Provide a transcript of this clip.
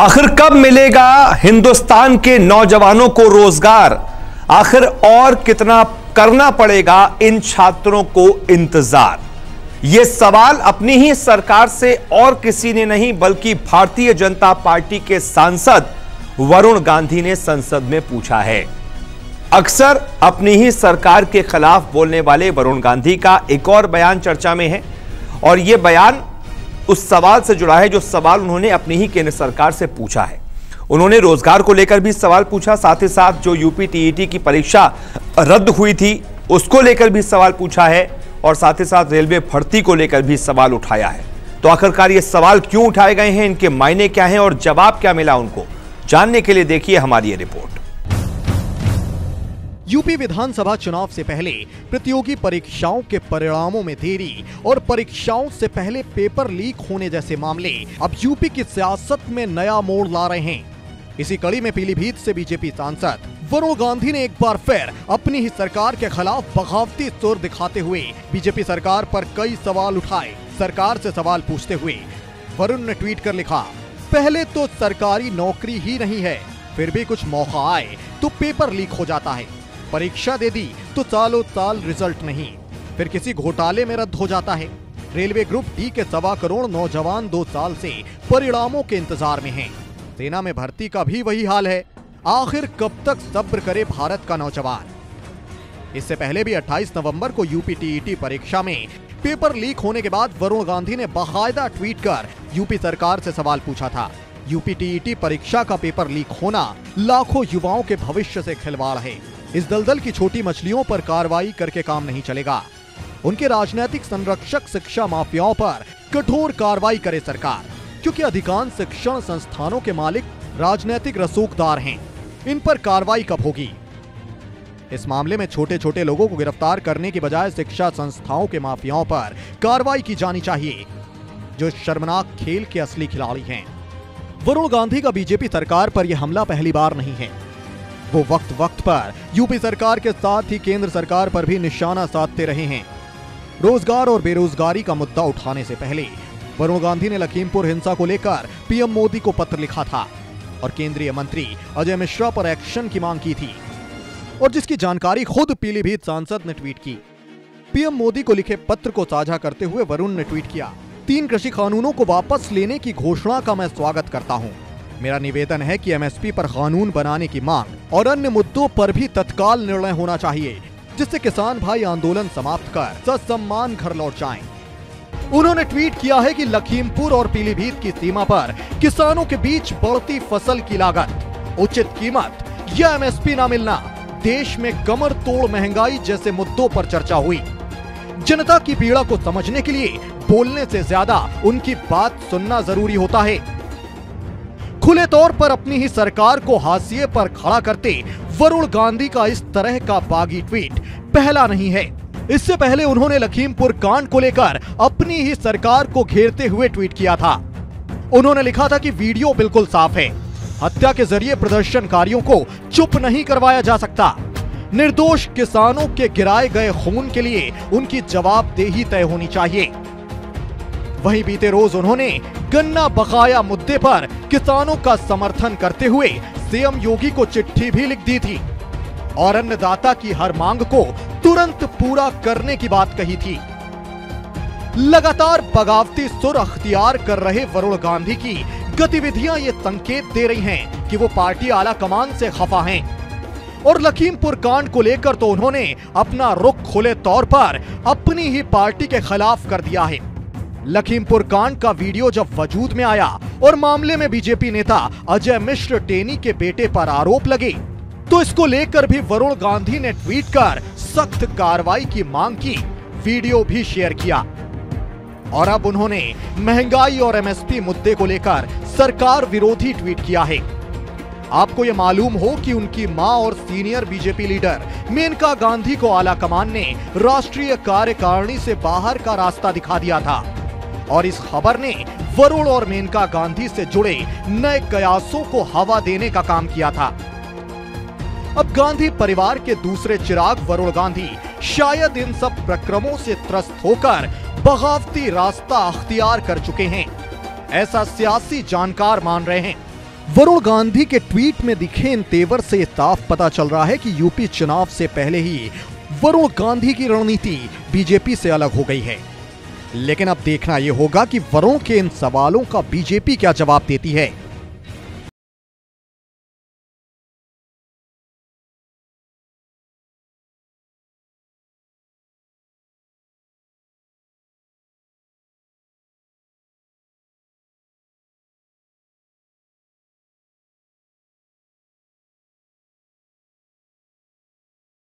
आखिर कब मिलेगा हिंदुस्तान के नौजवानों को रोजगार? आखिर और कितना करना पड़ेगा इन छात्रों को इंतजार? यह सवाल अपनी ही सरकार से और किसी ने नहीं बल्कि भारतीय जनता पार्टी के सांसद वरुण गांधी ने संसद में पूछा है। अक्सर अपनी ही सरकार के खिलाफ बोलने वाले वरुण गांधी का एक और बयान चर्चा में है और यह बयान उस सवाल से जुड़ा है जो सवाल उन्होंने अपनी ही केंद्र सरकार से पूछा है। उन्होंने रोजगार को लेकर भी सवाल पूछा, साथ ही साथ जो यूपी टीईटी की परीक्षा रद्द हुई थी उसको लेकर भी सवाल पूछा है और साथ ही साथ रेलवे भर्ती को लेकर भी सवाल उठाया है। तो आखिरकार ये सवाल क्यों उठाए गए हैं, इनके मायने क्या हैं और जवाब क्या मिला उनको, जानने के लिए देखिए हमारी ये रिपोर्ट। यूपी विधानसभा चुनाव से पहले प्रतियोगी परीक्षाओं के परिणामों में देरी और परीक्षाओं से पहले पेपर लीक होने जैसे मामले अब यूपी की सियासत में नया मोड़ ला रहे हैं। इसी कड़ी में पीलीभीत से बीजेपी सांसद वरुण गांधी ने एक बार फिर अपनी ही सरकार के खिलाफ बगावती सुर दिखाते हुए बीजेपी सरकार पर कई सवाल उठाए। सरकार से सवाल पूछते हुए वरुण ने ट्वीट कर लिखा, पहले तो सरकारी नौकरी ही नहीं है, फिर भी कुछ मौका आए तो पेपर लीक हो जाता है। परीक्षा दे दी तो सालों साल रिजल्ट नहीं, फिर किसी घोटाले में रद्द हो जाता है। रेलवे ग्रुप डी के 1.25 करोड़ नौजवान 2 साल से परिणामों के इंतजार में हैं। सेना में भर्ती का भी वही हाल है। आखिर कब तक सब्र करे भारत का नौजवान? इससे पहले भी 28 नवंबर को यूपी टीईटी परीक्षा में पेपर लीक होने के बाद वरुण गांधी ने बाकायदा ट्वीट कर यूपी सरकार से सवाल पूछा था। यूपी टीईटी परीक्षा का पेपर लीक होना लाखों युवाओं के भविष्य से खिलवाड़ है। इस दलदल की छोटी मछलियों पर कार्रवाई करके काम नहीं चलेगा। उनके राजनीतिक संरक्षक शिक्षा माफियाओं पर कठोर कार्रवाई करे सरकार, क्योंकि अधिकांश शिक्षण संस्थानों के मालिक राजनीतिक रसूखदार हैं। इन पर कार्रवाई कब होगी? इस मामले में छोटे छोटे लोगों को गिरफ्तार करने की बजाय शिक्षा संस्थाओं के माफियाओं पर कार्रवाई की जानी चाहिए, जो शर्मनाक खेल के असली खिलाड़ी हैं। वरुण गांधी का बीजेपी सरकार पर यह हमला पहली बार नहीं है। वो वक्त वक्त पर यूपी सरकार के साथ ही केंद्र सरकार पर भी निशाना साधते रहे हैं। रोजगार और बेरोजगारी का मुद्दा उठाने से पहले वरुण गांधी ने लखीमपुर हिंसा को लेकर पीएम मोदी को पत्र लिखा था और केंद्रीय मंत्री अजय मिश्रा पर एक्शन की मांग की थी, और जिसकी जानकारी खुद पीलीभीत सांसद ने ट्वीट की। पीएम मोदी को लिखे पत्र को साझा करते हुए वरुण ने ट्वीट किया, 3 कृषि कानूनों को वापस लेने की घोषणा का मैं स्वागत करता हूं। मेरा निवेदन है कि एमएसपी पर कानून बनाने की मांग और अन्य मुद्दों पर भी तत्काल निर्णय होना चाहिए, जिससे किसान भाई आंदोलन समाप्त कर ससम्मान घर लौट जाएं। उन्होंने ट्वीट किया है कि लखीमपुर और पीलीभीत की सीमा पर किसानों के बीच बढ़ती फसल की लागत, उचित कीमत या एमएसपी न मिलना, देश में कमर तोड़ महंगाई जैसे मुद्दों पर चर्चा हुई। जनता की पीड़ा को समझने के लिए बोलने से ज्यादा उनकी बात सुनना जरूरी होता है। खुले तौर पर अपनी ही सरकार को हाशिए पर खड़ा करते वरुण गांधी का इस तरह का बागी ट्वीट पहला नहीं है। इससे पहले उन्होंने लखीमपुर कांड को लेकर अपनी ही सरकार को घेरते हुए ट्वीट किया था। उन्होंने लिखा था कि वीडियो बिल्कुल साफ है, हत्या के जरिए प्रदर्शनकारियों को चुप नहीं करवाया जा सकता। निर्दोष किसानों के गिराए गए खून के लिए उनकी जवाबदेही तय होनी चाहिए। वहीं बीते रोज उन्होंने गन्ना बकाया मुद्दे पर किसानों का समर्थन करते हुए सीएम योगी को चिट्ठी भी लिख दी थी और अन्नदाता की हर मांग को तुरंत पूरा करने की बात कही थी। लगातार बगावती सुर अख्तियार कर रहे वरुण गांधी की गतिविधियां ये संकेत दे रही हैं कि वो पार्टी आला कमान से खफा हैं। और लखीमपुर कांड को लेकर तो उन्होंने अपना रुख खुले तौर पर अपनी ही पार्टी के खिलाफ कर दिया है। लखीमपुर कांड का वीडियो जब वजूद में आया और मामले में बीजेपी नेता अजय मिश्र टेनी के बेटे पर आरोप लगे, तो इसको लेकर भी वरुण गांधी ने ट्वीट कर सख्त कार्रवाई की मांग की, वीडियो भी शेयर किया। और अब उन्होंने महंगाई और एमएसपी मुद्दे को लेकर सरकार विरोधी ट्वीट किया है। आपको यह मालूम हो कि उनकी मां और senior BJP leader Maneka Gandhi को आला कमान ने राष्ट्रीय कार्यकारिणी से बाहर का रास्ता दिखा दिया था और इस खबर ने वरुण और मेनका गांधी से जुड़े नए कयासों को हवा देने का काम किया था। अब गांधी परिवार के दूसरे चिराग वरुण गांधी शायद इन सब प्रक्रमों से त्रस्त होकर बगावती रास्ता अख्तियार कर चुके हैं, ऐसा सियासी जानकार मान रहे हैं। वरुण गांधी के ट्वीट में दिखे इन तेवर से साफ पता चल रहा है कि यूपी चुनाव से पहले ही वरुण गांधी की रणनीति बीजेपी से अलग हो गई है। लेकिन अब देखना यह होगा कि वरुण के इन सवालों का बीजेपी क्या जवाब देती है।